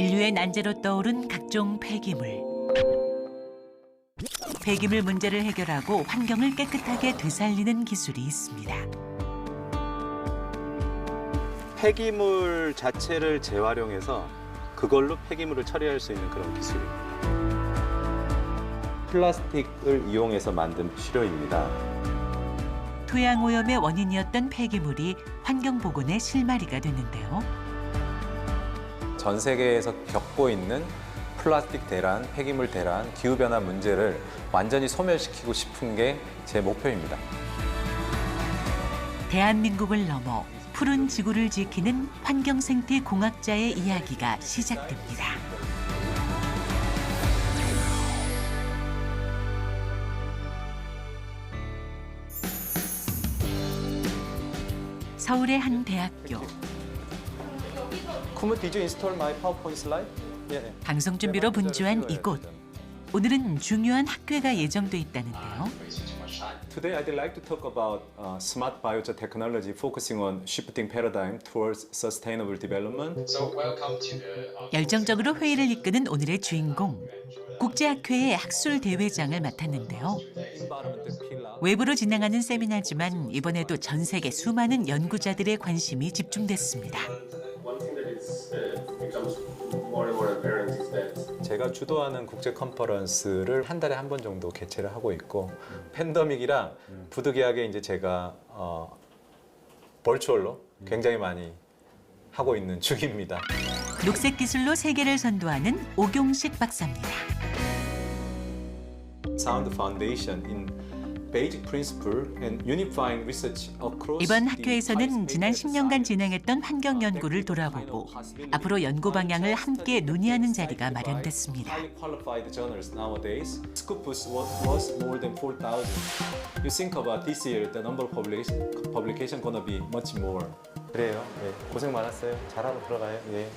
인류의 난제로 떠오른 각종 폐기물. 폐기물 문제를 해결하고 환경을 깨끗하게 되살리는 기술이 있습니다. 폐기물 자체를 재활용해서 그걸로 폐기물을 처리할 수 있는 그런 기술입니다. 플라스틱을 이용해서 만든 치료입니다. 토양 오염의 원인이었던 폐기물이 환경 복원의 실마리가 됐는데요. 전 세계에서 겪고 있는 플라스틱 대란, 폐기물 대란, 기후변화 문제를 완전히 소멸시키고 싶은 게 제 목표입니다. 대한민국을 넘어 푸른 지구를 지키는 환경생태 공학자의 이야기가 시작됩니다. 서울의 한 대학교. Did you install my PowerPoint slide? 방송 준비로 분주한 이곳. 오늘은 중요한 학회가 예정돼 있다는데요. Today I'd like to talk about smart biojet technology focusing on shifting paradigm towards sustainable development. So welcome to the 열정적으로 회의를 이끄는 오늘의 주인공. 국제학회의 학술 대회장을 맡았는데요. 외부로 진행하는 세미나지만 이번에도 전 세계 수많은 연구자들의 관심이 집중됐습니다. 제가 주도하는 국제 컨퍼런스를 한 달에 한 번 정도 개최를 하고 있고 팬데믹이랑 부득이하게 이제 제가 버추얼로 굉장히 많이 하고 있는 중입니다. 녹색 기술로 세계를 선도하는 오경식 박사입니다. Sound Foundation in Basic Principle and Unifying Research Across. 이번 학회에서는 지난 10년간 진행했던 환경 연구를 돌아보고 앞으로 연구 방향을 함께 논의하는 자리가 마련됐습니다. Highly qualified journals nowadays. Scopus was more than 4,000. You think about this year, the number of publication gonna be much more. 그래요. 네. 고생 많았어요. 잘하고 들어가요. 예.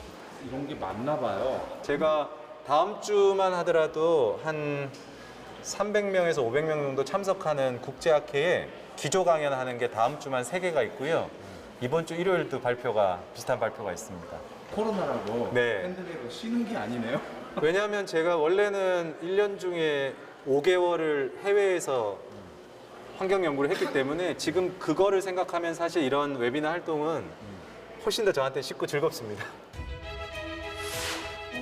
이런 게 맞나 봐요. 제가 다음 주만 하더라도 한 300명에서 500명 정도 참석하는 국제학회에 기조 강연하는 게 다음 주만 3개가 있고요. 이번 주 일요일도 비슷한 발표가 있습니다. 코로나라고 네. 팬데믹으로 쉬는 게 아니네요. 왜냐하면 제가 원래는 1년 중에 5개월을 해외에서 환경 연구를 했기 때문에 지금 그거를 생각하면 사실 이런 웨비나 활동은 훨씬 더 저한테 쉽고 즐겁습니다.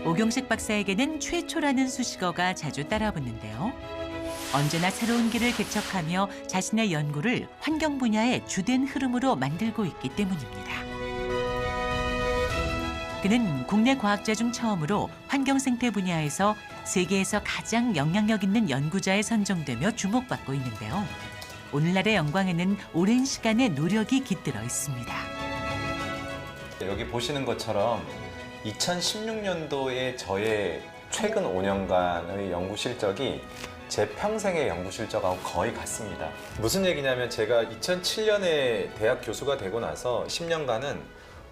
오경식 박사에게는 최초라는 수식어가 자주 따라붙는데요. 언제나 새로운 길을 개척하며 자신의 연구를 환경 분야의 주된 흐름으로 만들고 있기 때문입니다. 그는 국내 과학자 중 처음으로 환경생태 분야에서 세계에서 가장 영향력 있는 연구자에 선정되며 주목받고 있는데요. 오늘날의 영광에는 오랜 시간의 노력이 깃들어 있습니다. 여기 보시는 것처럼 2016년도에 저의 최근 5년간의 연구 실적이 제 평생의 연구 실적하고 거의 같습니다. 무슨 얘기냐면 제가 2007년에 대학 교수가 되고 나서 10년간은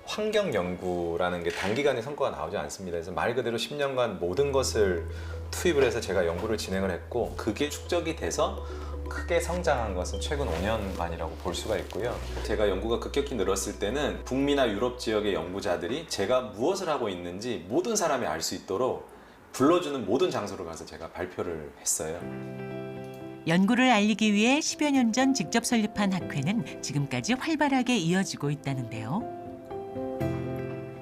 환경 연구라는 게 단기간에 성과가 나오지 않습니다. 그래서 말 그대로 10년간 모든 것을 투입을 해서 제가 연구를 진행을 했고 그게 축적이 돼서 크게 성장한 것은 최근 5년간이라고 볼 수가 있고요. 제가 연구가 급격히 늘었을 때는 북미나 유럽 지역의 연구자들이 제가 무엇을 하고 있는지 모든 사람이 알 수 있도록 불러주는 모든 장소로 가서 제가 발표를 했어요. 연구를 알리기 위해 10여 년 전 직접 설립한 학회는 지금까지 활발하게 이어지고 있다는데요.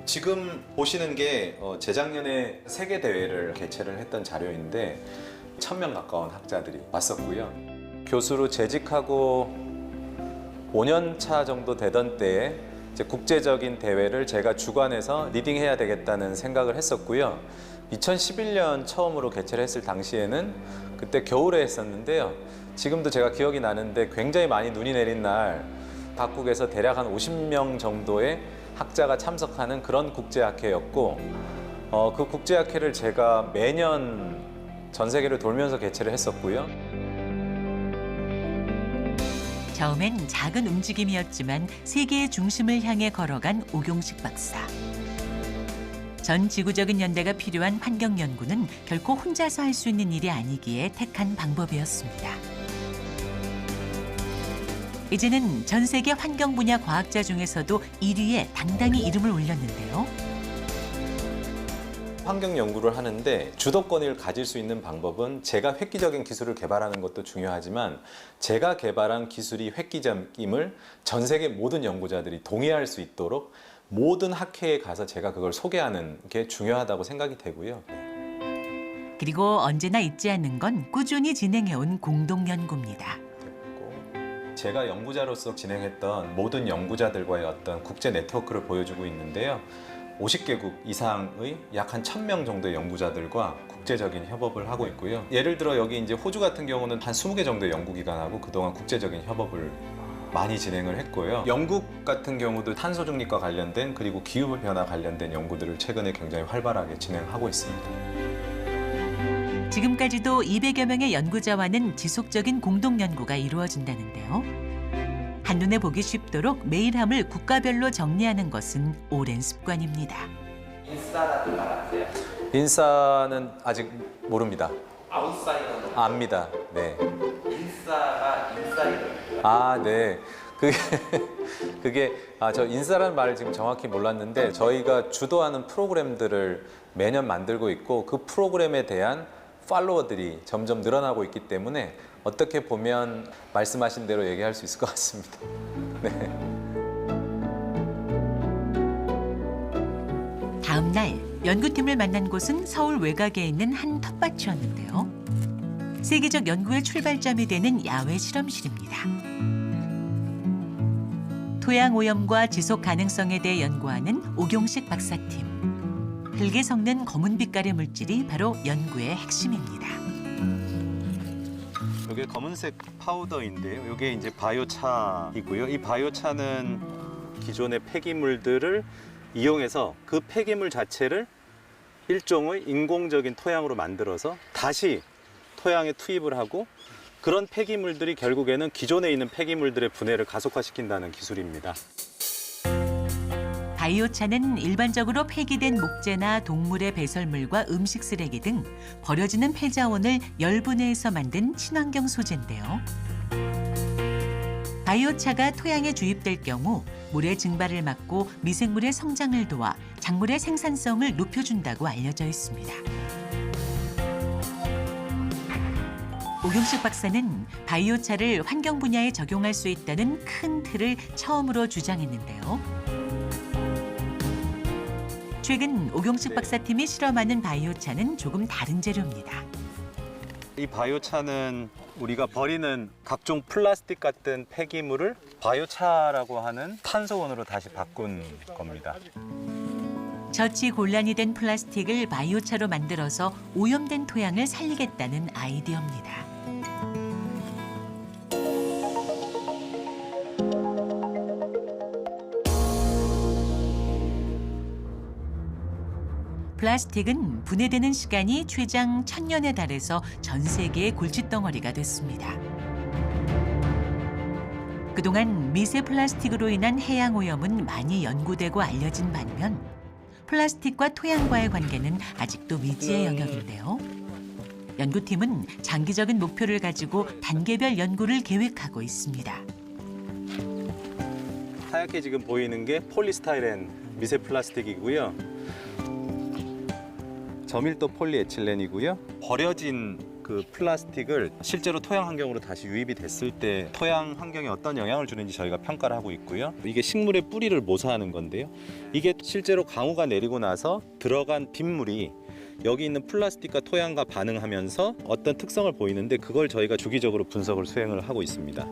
지금 보시는 게 재작년에 세계 대회를 개최를 했던 자료인데 1,000명 가까운 학자들이 왔었고요. 교수로 재직하고 5년 차 정도 되던 때에 이제 국제적인 대회를 제가 주관해서 리딩해야 되겠다는 생각을 했었고요. 2011년 처음으로 개최를 했을 당시에는 그때 겨울에 했었는데요. 지금도 제가 기억이 나는데 굉장히 많이 눈이 내린 날 각국에서 대략 한 50명 정도의 학자가 참석하는 그런 국제학회였고 그 국제학회를 제가 매년 전 세계를 돌면서 개최를 했었고요. 처음엔 작은 움직임이었지만 세계의 중심을 향해 걸어간 오경식 박사. 전 지구적인 연대가 필요한 환경 연구는 결코 혼자서 할 수 있는 일이 아니기에 택한 방법이었습니다. 이제는 전 세계 환경 분야 과학자 중에서도 1위에 당당히 이름을 올렸는데요. 환경 연구를 하는데 주도권을 가질 수 있는 방법은 제가 획기적인 기술을 개발하는 것도 중요하지만 제가 개발한 기술이 획기적임을 전 세계 모든 연구자들이 동의할 수 있도록 모든 학회에 가서 제가 그걸 소개하는 게 중요하다고 생각이 되고요. 그리고 언제나 잊지 않는 건 꾸준히 진행해온 공동 연구입니다. 제가 연구자로서 진행했던 모든 연구자들과의 어떤 국제 네트워크를 보여주고 있는데요. 50개국 이상의 약 한 1000명 정도의 연구자들과 국제적인 협업을 하고 있고요. 예를 들어 여기 이제 호주 같은 경우는 한 20개 정도의 연구기관하고 그동안 국제적인 협업을 많이 진행을 했고요. 영국 같은 경우도 탄소 중립과 관련된 그리고 기후 변화 관련된 연구들을 최근에 굉장히 활발하게 진행하고 있습니다. 지금까지도 200여 명의 연구자와는 지속적인 공동 연구가 이루어진다는데요. 한눈에 보기 쉽도록 메일함을 국가별로 정리하는 것은 오랜 습관입니다. 인싸라는 말 아세요? 인싸는 아직 모릅니다. 아웃사이더는 압니다. 네. 인싸가 인사이더. 아, 네. 저 인싸라는 말을 지금 정확히 몰랐는데 저희가 주도하는 프로그램들을 매년 만들고 있고 그 프로그램에 대한 팔로워들이 점점 늘어나고 있기 때문에 어떻게 보면 말씀하신 대로 얘기할 수 있을 것 같습니다. 네. 다음 날 연구팀을 만난 곳은 서울 외곽에 있는 한 텃밭이었는데요. 세계적 연구의 출발점이 되는 야외 실험실입니다. 토양 오염과 지속 가능성에 대해 연구하는 오경식 박사팀. 흙에 섞는 검은 빛깔의 물질이 바로 연구의 핵심입니다. 이게 검은색 파우더인데요. 이게 이제 바이오차이고요. 이 바이오차는 기존의 폐기물들을 이용해서 그 폐기물 자체를 일종의 인공적인 토양으로 만들어서 다시 토양에 투입을 하고 그런 폐기물들이 결국에는 기존에 있는 폐기물들의 분해를 가속화시킨다는 기술입니다. 바이오차는 일반적으로 폐기된 목재나 동물의 배설물과 음식 쓰레기 등 버려지는 폐자원을 열분해해서 만든 친환경 소재인데요. 바이오차가 토양에 주입될 경우 물의 증발을 막고 미생물의 성장을 도와 작물의 생산성을 높여준다고 알려져 있습니다. 오경식 박사는 바이오차를 환경 분야에 적용할 수 있다는 큰 틀을 처음으로 주장했는데요. 최근 오경식 박사팀이 실험하는 바이오차는 조금 다른 재료입니다. 이 바이오차는 우리가 버리는 각종 플라스틱 같은 폐기물을 바이오차라고 하는 탄소원으로 다시 바꾼 겁니다. 처치 곤란이 된 플라스틱을 바이오차로 만들어서 오염된 토양을 살리겠다는 아이디어입니다. 플라스틱은 분해되는 시간이 최장 1000년에 달해서 전 세계의 골칫덩어리가 됐습니다. 그동안 미세 플라스틱으로 인한 해양 오염은 많이 연구되고 알려진 반면 플라스틱과 토양과의 관계는 아직도 미지의 영역인데요. 연구팀은 장기적인 목표를 가지고 단계별 연구를 계획하고 있습니다. 하얗게 지금 보이는 게 폴리스타이렌 미세 플라스틱이고요. 저밀도 폴리에틸렌이고요. 버려진 그 플라스틱을 실제로 토양 환경으로 다시 유입이 됐을 때 토양 환경에 어떤 영향을 주는지 저희가 평가를 하고 있고요. 이게 식물의 뿌리를 모사하는 건데요. 이게 실제로 강우가 내리고 나서 들어간 빗물이 여기 있는 플라스틱과 토양과 반응하면서 어떤 특성을 보이는데 그걸 저희가 주기적으로 분석을 수행을 하고 있습니다.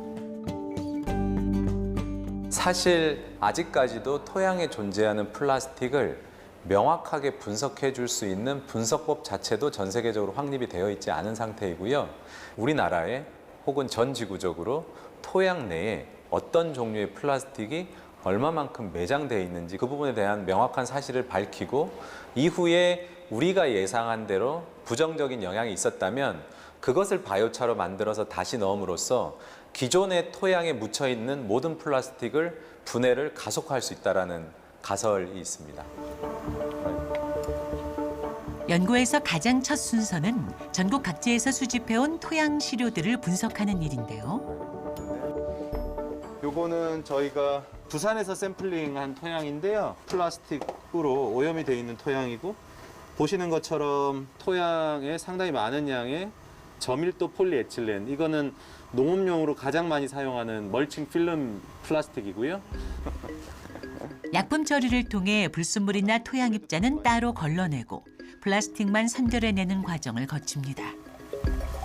사실 아직까지도 토양에 존재하는 플라스틱을 명확하게 분석해 줄 수 있는 분석법 자체도 전 세계적으로 확립이 되어 있지 않은 상태이고요. 우리나라에 혹은 전 지구적으로 토양 내에 어떤 종류의 플라스틱이 얼마만큼 매장되어 있는지 그 부분에 대한 명확한 사실을 밝히고 이후에 우리가 예상한 대로 부정적인 영향이 있었다면 그것을 바이오차로 만들어서 다시 넣음으로써 기존의 토양에 묻혀 있는 모든 플라스틱을 분해를 가속화할 수 있다는 가설이 있습니다. 연구에서 가장 첫 순서는 전국 각지에서 수집해온 토양 시료들을 분석하는 일인데요. 요거는 저희가 부산에서 샘플링한 토양인데요. 플라스틱으로 오염이 되어 있는 토양이고 보시는 것처럼 토양에 상당히 많은 양의 저밀도 폴리에틸렌, 이거는 농업용으로 가장 많이 사용하는 멀칭 필름 플라스틱이고요. 약품 처리를 통해 불순물이나 토양 입자는 따로 걸러내고 플라스틱만 선별해내는 과정을 거칩니다.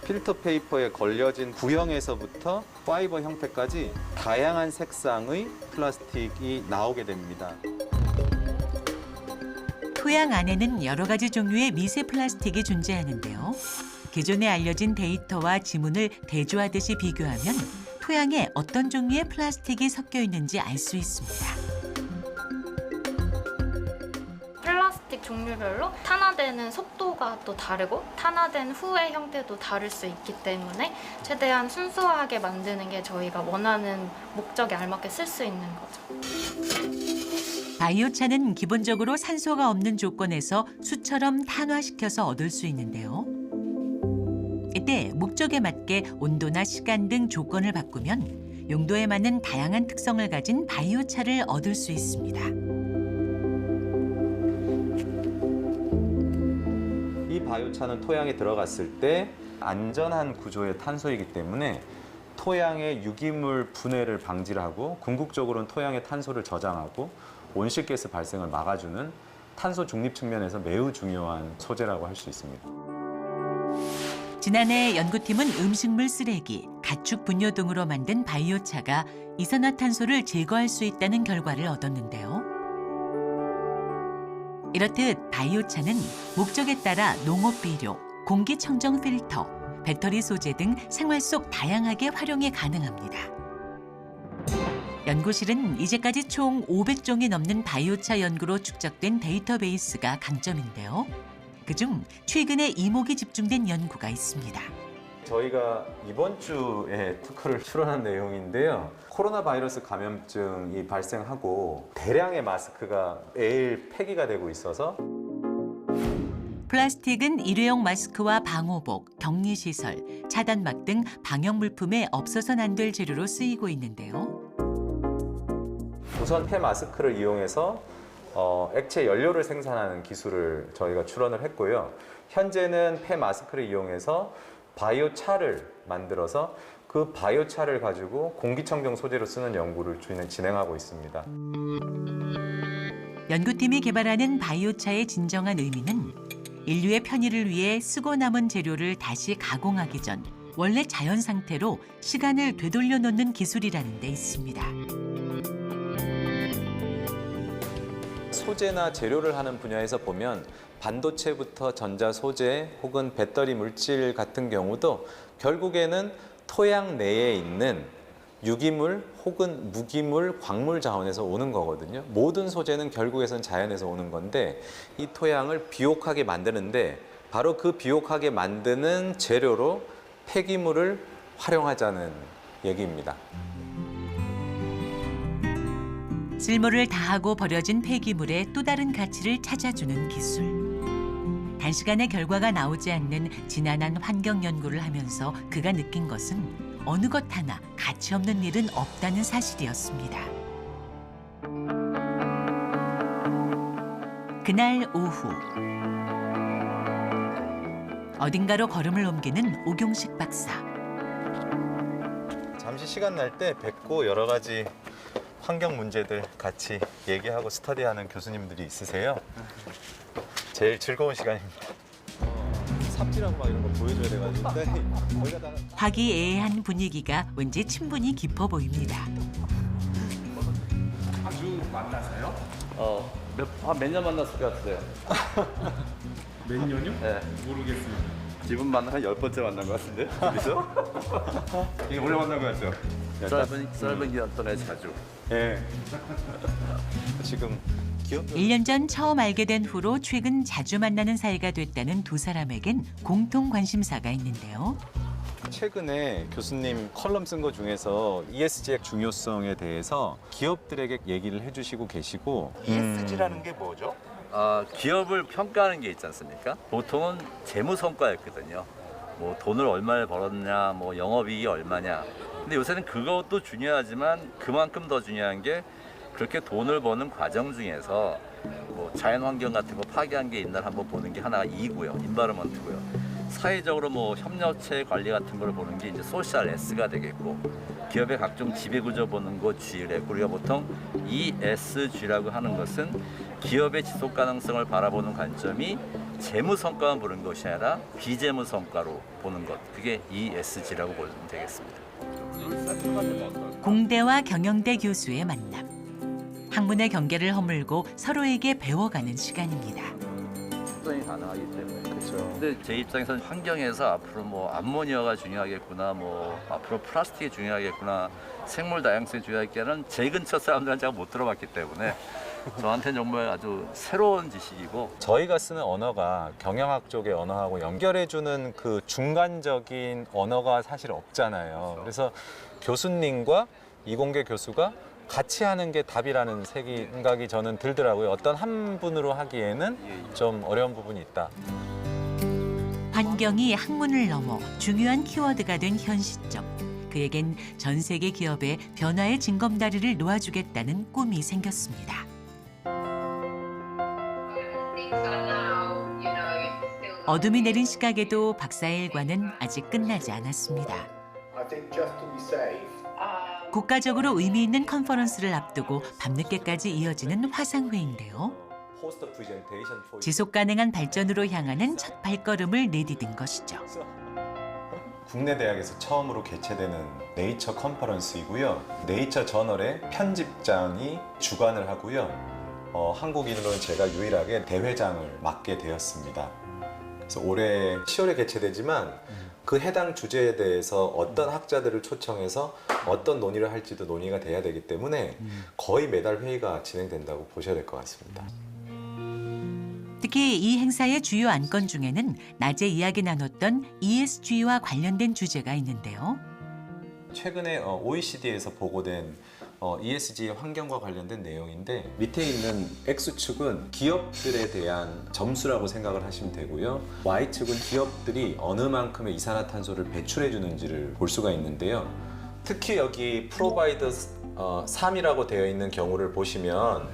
필터 페이퍼에 걸려진 구형에서부터 파이버 형태까지 다양한 색상의 플라스틱이 나오게 됩니다. 토양 안에는 여러 가지 종류의 미세 플라스틱이 존재하는데요. 기존에 알려진 데이터와 지문을 대조하듯이 비교하면 토양에 어떤 종류의 플라스틱이 섞여 있는지 알 수 있습니다. 플라스틱 종류별로 탄화되는 속도가 또 다르고 탄화된 후의 형태도 다를 수 있기 때문에 최대한 순수하게 만드는 게 저희가 원하는 목적에 알맞게 쓸 수 있는 거죠. 바이오차는 기본적으로 산소가 없는 조건에서 수처럼 탄화시켜서 얻을 수 있는데요. 이때 목적에 맞게 온도나 시간 등 조건을 바꾸면 용도에 맞는 다양한 특성을 가진 바이오차를 얻을 수 있습니다. 이 바이오차는 토양에 들어갔을 때 안전한 구조의 탄소이기 때문에 토양의 유기물 분해를 방지를 하고 궁극적으로는 토양의 탄소를 저장하고 온실가스 발생을 막아주는 탄소 중립 측면에서 매우 중요한 소재라고 할 수 있습니다. 지난해 연구팀은 음식물 쓰레기, 가축 분뇨 등으로 만든 바이오차가 이산화탄소를 제거할 수 있다는 결과를 얻었는데요. 이렇듯 바이오차는 목적에 따라 농업 비료, 공기청정 필터, 배터리 소재 등 생활 속 다양하게 활용이 가능합니다. 연구실은 이제까지 총 500종이 넘는 바이오차 연구로 축적된 데이터베이스가 강점인데요. 그중 최근에 이목이 집중된 연구가 있습니다. 저희가 이번 주에 특허를 출원한 내용인데요. 코로나 바이러스 감염증이 발생하고 대량의 마스크가 매일 폐기가 되고 있어서 플라스틱은 일회용 마스크와 방호복, 격리시설, 차단막 등 방역 물품에 없어서는 안 될 재료로 쓰이고 있는데요. 우선 폐 마스크를 이용해서 액체 연료를 생산하는 기술을 저희가 출원을 했고요. 현재는 폐 마스크를 이용해서 바이오차를 만들어서 그 바이오차를 가지고 공기청정 소재로 쓰는 연구를 진행하고 있습니다. 연구팀이 개발하는 바이오차의 진정한 의미는 인류의 편의를 위해 쓰고 남은 재료를 다시 가공하기 전 원래 자연 상태로 시간을 되돌려 놓는 기술이라는 데 있습니다. 소재나 재료를 하는 분야에서 보면 반도체부터 전자 소재 혹은 배터리 물질 같은 경우도 결국에는 토양 내에 있는 유기물 혹은 무기물, 광물 자원에서 오는 거거든요. 모든 소재는 결국에선 자연에서 오는 건데 이 토양을 비옥하게 만드는데 바로 그 비옥하게 만드는 재료로 폐기물을 활용하자는 얘기입니다. 쓸모를 다하고 버려진 폐기물에 또 다른 가치를 찾아주는 기술. 단시간에 결과가 나오지 않는 지난한 환경 연구를 하면서 그가 느낀 것은 어느 것 하나 가치 없는 일은 없다는 사실이었습니다. 그날 오후 어딘가로 걸음을 옮기는 오경식 박사. 잠시 시간 날 때 뵙고 여러 가지 환경 문제들 같이 얘기하고 스터디하는 교수님들이 있으세요? 제일 즐거운 시간입니다. 삽질하고 막 이런 거 보여줘야 돼가지고. 화기애애한 분위기가 왠지 친분이 깊어 보입니다. 자주 만나세요? 몇 년 만났을 것 같으세요? 몇 년요? 네. 모르겠습니다. 지금 만나 한 10번째 만난 것 같은데? 어디서? 되게 오래 만난 것 같죠? 짧은 기간 동안에 자주. 네. 지금 기업 1년 전 처음 알게 된 후로 최근 자주 만나는 사이가 됐다는 두 사람에겐 공통 관심사가 있는데요. 최근에 교수님 컬럼 쓴 거 중에서 ESG의 중요성에 대해서 기업들에게 얘기를 해주시고 계시고 ESG라는 게 뭐죠? 기업을 평가하는 게 있지 않습니까? 보통은 재무 성과였거든요. 뭐 돈을 얼마를 벌었냐, 뭐 영업이익이 얼마냐. 근데 요새는 그것도 중요하지만 그만큼 더 중요한 게 그렇게 돈을 버는 과정 중에서 뭐 자연 환경 같은 거 파괴한 게 있나 한번 보는 게 하나가 E고요. 인바이러먼트고요. 사회적으로 뭐 협력체 관리 같은 걸 보는 게 이제 소셜 S가 되겠고, 기업의 각종 지배 구조 보는 거 G를 했고, 우리가 보통 ESG라고 하는 것은 기업의 지속 가능성을 바라보는 관점이 재무 성과만 보는 것이 아니라 비재무 성과로 보는 것, 그게 ESG라고 보면 되겠습니다. 공대와 경영대 교수의 만남. 학문의 경계를 허물고 서로에게 배워가는 시간입니다. 접근이 가능하기 때문에. 그렇죠. 근데 제 입장에서는 환경에서 앞으로 뭐 암모니아가 중요하겠구나, 뭐 앞으로 플라스틱이 중요하겠구나, 생물 다양성이 중요하겠구나는 제 근처 사람들은 제가 못 들어봤기 때문에 저한테는 정말 아주 새로운 지식이고. 저희가 쓰는 언어가 경영학 쪽의 언어하고 연결해주는 그 중간적인 언어가 사실 없잖아요. 그래서 교수님과 이공계 교수가 같이 하는 게 답이라는 생각이 저는 들더라고요. 어떤 한 분으로 하기에는 좀 어려운 부분이 있다. 환경이 학문을 넘어 중요한 키워드가 된 현 시점. 그에겐 전 세계 기업의 변화의 징검다리를 놓아주겠다는 꿈이 생겼습니다. 어둠이 내린 시각에도 박사의 일과는 아직 끝나지 않았습니다. 국가적으로 의미 있는 컨퍼런스를 앞두고 밤늦게까지 이어지는 화상회의인데요. 지속 가능한 발전으로 향하는 첫 발걸음을 내디딘 것이죠. 국내 대학에서 처음으로 개최되는 네이처 컨퍼런스이고요. 네이처 저널의 편집장이 주관을 하고요. 한국인으로는 제가 유일하게 대회장을 맡게 되었습니다. 그래서 올해 10월에 개최되지만 그 해당 주제에 대해서 어떤 학자들을 초청해서 어떤 논의를 할지도 논의가 돼야 되기 때문에 거의 매달 회의가 진행된다고 보셔야 될 것 같습니다. 특히 이 행사의 주요 안건 중에는 낮에 이야기 나눴던 ESG와 관련된 주제가 있는데요. 최근에 OECD에서 보고된 ESG 환경과 관련된 내용인데, 밑에 있는 X축은 기업들에 대한 점수라고 생각을 하시면 되고요. Y축은 기업들이 어느 만큼의 이산화탄소를 배출해 주는지를 볼 수가 있는데요. 특히 여기 프로바이더 3이라고 되어 있는 경우를 보시면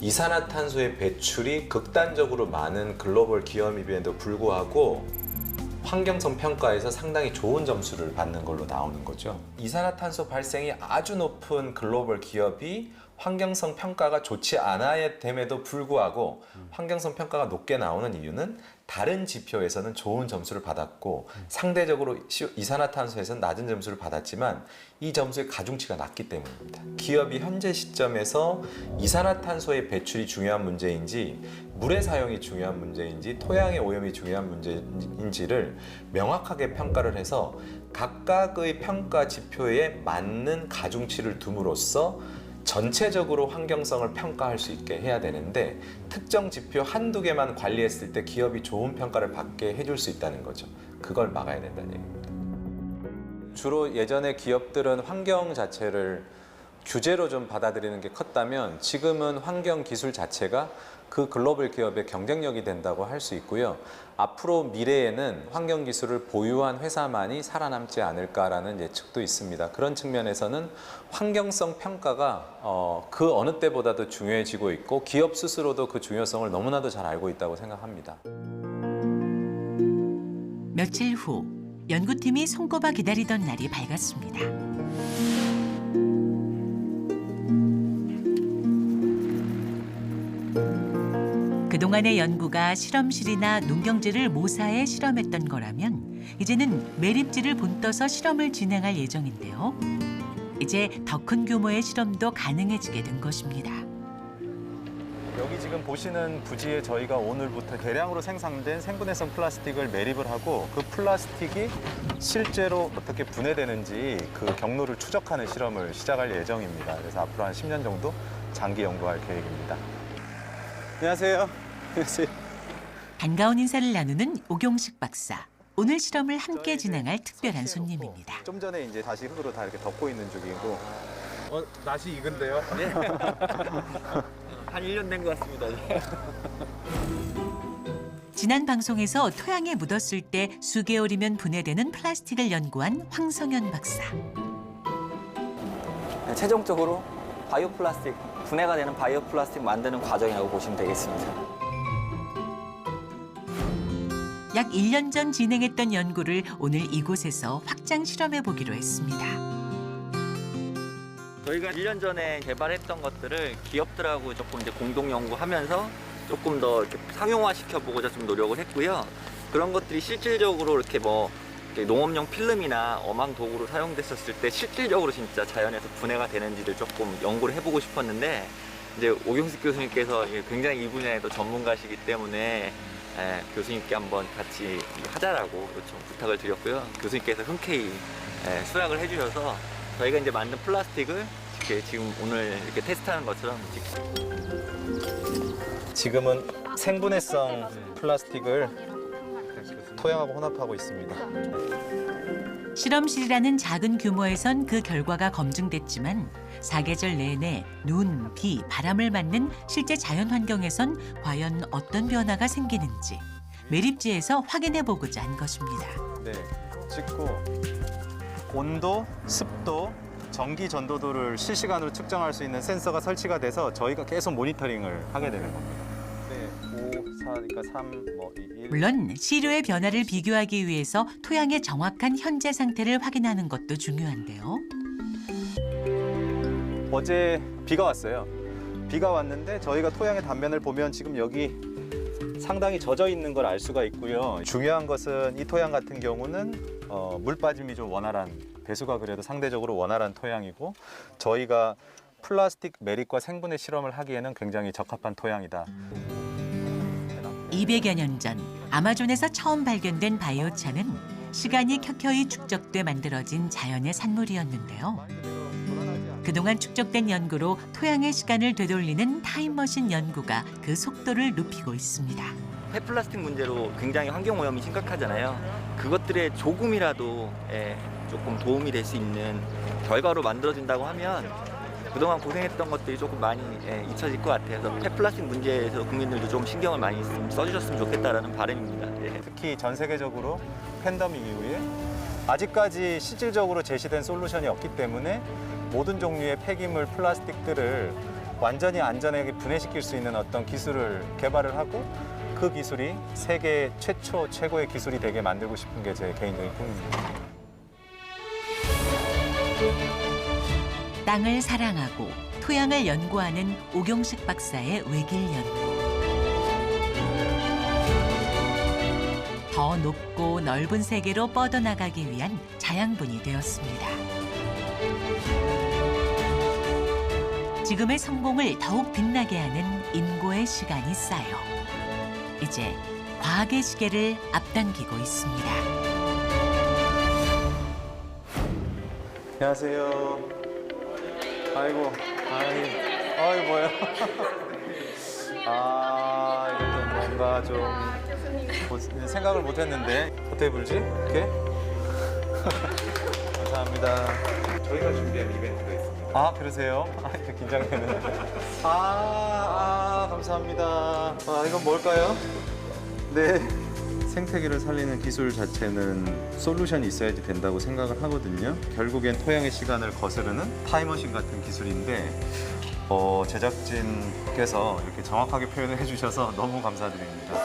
이산화탄소의 배출이 극단적으로 많은 글로벌 기업임에도 불구하고 환경성 평가에서 상당히 좋은 점수를 받는 걸로 나오는 거죠. 이산화탄소 발생이 아주 높은 글로벌 기업이 환경성 평가가 좋지 않아야 됨에도 불구하고 환경성 평가가 높게 나오는 이유는 다른 지표에서는 좋은 점수를 받았고 상대적으로 이산화탄소에서는 낮은 점수를 받았지만 이 점수의 가중치가 낮기 때문입니다. 기업이 현재 시점에서 이산화탄소의 배출이 중요한 문제인지 물의 사용이 중요한 문제인지 토양의 오염이 중요한 문제인지를 명확하게 평가를 해서 각각의 평가 지표에 맞는 가중치를 둠으로써 전체적으로 환경성을 평가할 수 있게 해야 되는데, 특정 지표 한두 개만 관리했을 때 기업이 좋은 평가를 받게 해줄 수 있다는 거죠. 그걸 막아야 된다는 얘기입니다. 주로 예전에 기업들은 환경 자체를 규제로 좀 받아들이는 게 컸다면 지금은 환경 기술 자체가 그 글로벌 기업의 경쟁력이 된다고 할 수 있고요. 앞으로 미래에는 환경 기술을 보유한 회사만이 살아남지 않을까라는 예측도 있습니다. 그런 측면에서는 환경성 평가가 그 어느 때보다도 중요해지고 있고 기업 스스로도 그 중요성을 너무나도 잘 알고 있다고 생각합니다. 며칠 후 연구팀이 손꼽아 기다리던 날이 밝았습니다. 그동안의 연구가 실험실이나 농경지를 모사해 실험했던 거라면 이제는 매립지를 본떠서 실험을 진행할 예정인데요. 이제 더 큰 규모의 실험도 가능해지게 된 것입니다. 여기 지금 보시는 부지에 저희가 오늘부터 대량으로 생산된 생분해성 플라스틱을 매립을 하고 그 플라스틱이 실제로 어떻게 분해되는지 그 경로를 추적하는 실험을 시작할 예정입니다. 그래서 앞으로 한 10년 정도 장기 연구할 계획입니다. 안녕하세요. 안녕하세요. 반가운 인사를 나누는 오경식 박사. 오늘 실험을 함께 진행할 특별한 손님입니다. 좀 전에 이제 다시 흙으로 다 이렇게 덮고 있는 중이고. 낯이 익은데요? 한 1년 된 것 같습니다. 지난 방송에서 토양에 묻었을 때 수개월이면 분해되는 플라스틱을 연구한 황성현 박사. 최종적으로 바이오 플라스틱 분해가 되는 바이오 플라스틱 만드는 과정이라고 보시면 되겠습니다. 약 1년 전 진행했던 연구를 오늘 이곳에서 확장 실험해 보기로 했습니다. 저희가 1년 전에 개발했던 것들을 기업들하고 조금 이제 공동 연구하면서 조금 더 이렇게 상용화 시켜보고자 좀 노력을 했고요. 그런 것들이 실질적으로 이렇게 뭐 농업용 필름이나 어망 도구로 사용됐었을 때 실질적으로 진짜 자연에서 분해가 되는지를 조금 연구를 해보고 싶었는데 이제 오경식 교수님께서 굉장히 이 분야에도 전문가시기 때문에 교수님께 한번 같이 하자라고 요청 부탁을 드렸고요. 교수님께서 흔쾌히 수락을 해주셔서 저희가 이제 만든 플라스틱을 이렇게 지금 오늘 이렇게 테스트하는 것처럼 지금은 생분해성 플라스틱을 토양하고 혼합하고 있습니다. 실험실이라는 작은 규모에선 그 결과가 검증됐지만 사계절 내내 눈, 비, 바람을 맞는 실제 자연 환경에선 과연 어떤 변화가 생기는지 매립지에서 확인해 보고자 한 것입니다. 네, 찍고 온도, 습도, 전기 전도도를 실시간으로 측정할 수 있는 센서가 설치가 돼서 저희가 계속 모니터링을 하게 되는 겁니다. 네, 5, 4, 그러니까 3, 뭐 1. 물론 시료의 변화를 비교하기 위해서 토양의 정확한 현재 상태를 확인하는 것도 중요한데요. 어제 비가 왔어요. 비가 왔는데 저희가 토양의 단면을 보면 지금 여기 상당히 젖어 있는 걸 알 수가 있고요. 중요한 것은 이 토양 같은 경우는 물 빠짐이 좀 원활한, 배수가 그래도 상대적으로 원활한 토양이고 저희가 플라스틱 매립과 생분해 실험을 하기에는 굉장히 적합한 토양이다. 200여 년 전 아마존에서 처음 발견된 바이오차는 시간이 켜켜이 축적돼 만들어진 자연의 산물이었는데요. 그동안 축적된 연구로 토양의 시간을 되돌리는 타임머신 연구가 그 속도를 높이고 있습니다. 폐플라스틱 문제로 굉장히 환경오염이 심각하잖아요. 그것들에 조금이라도 조금 도움이 될 수 있는 결과로 만들어진다고 하면 그동안 고생했던 것들이 조금 많이 잊혀질 것 같아요. 그래서 폐플라스틱 문제에서 국민들도 좀 신경을 많이 써주셨으면 좋겠다라는 바람입니다. 특히 전 세계적으로 팬데믹 이후에 아직까지 실질적으로 제시된 솔루션이 없기 때문에 모든 종류의 폐기물 플라스틱들을 완전히 안전하게 분해시킬 수 있는 어떤 기술을 개발을 하고 그 기술이 세계 최초 최고의 기술이 되게 만들고 싶은 게 제 개인적인 꿈입니다. 땅을 사랑하고 토양을 연구하는 오경식 박사의 외길 연구. 더 높고 넓은 세계로 뻗어나가기 위한 자양분이 되었습니다. 지금의 성공을 더욱 빛나게 하는 인고의 시간이 쌓여 이제 과학의 시계를 앞당기고 있습니다. 안녕하세요. 아이고, 아이 뭐야? 이것도 뭔가 좀 생각을 못했는데 어떻게 불지? 이렇게? 감사합니다. 저희가 준비한 이벤트가 있습니다. 아 그러세요? 이렇게 긴장되는데. 감사합니다. 이건 뭘까요? 네. 생태계를 살리는 기술 자체는 솔루션이 있어야지 된다고 생각을 하거든요. 결국엔 토양의 시간을 거스르는 타임머신 같은 기술인데 제작진께서 이렇게 정확하게 표현을 해주셔서 너무 감사드립니다.